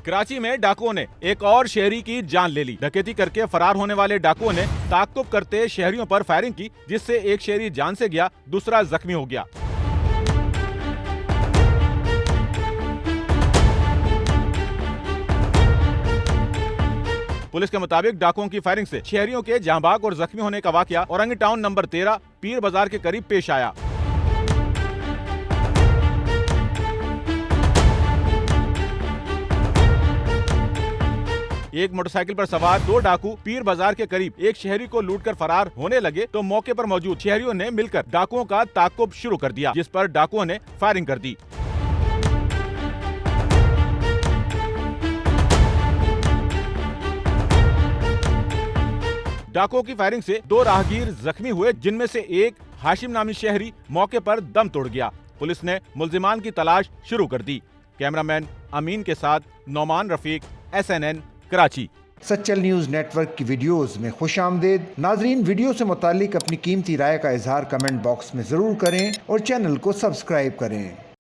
कराची में डाकुओं ने एक और शहरी की जान ले ली। डकैती करके फरार होने वाले डाकुओं ने ताक़ुब करते शहरियों पर फायरिंग की, जिससे एक शहरी जान से गया, दूसरा जख्मी हो गया। पुलिस के मुताबिक डाकुओं की फायरिंग से शहरियों के जांबाग और जख्मी होने का वाकया औरंगी टाउन नंबर 13 पीर बाजार के करीब पेश आया। एक मोटरसाइकिल पर सवार 2 डाकू पीर बाजार के करीब एक शहरी को लूटकर फरार होने लगे तो मौके पर मौजूद शहरियों ने मिलकर डाकुओं का ताक़ुब शुरू कर दिया, जिस पर डाकुओं ने फायरिंग कर दी। डाकुओं की फायरिंग से 2 राहगीर जख्मी हुए, जिनमें से एक हाशिम नामी शहरी मौके पर दम तोड़ गया। पुलिस ने मुल्जिमान की तलाश शुरू कर दी। कैमरामैन अमीन के साथ Noman Rafiq, SNN Karachi. Sachal news network की वीडियोस में खुशामदीद। नाजरीन, वीडियो से मुतालिक अपनी कीमती राय का इजहार कमेंट बॉक्स में ज़रूर करें और चैनल को सब्सक्राइब करें।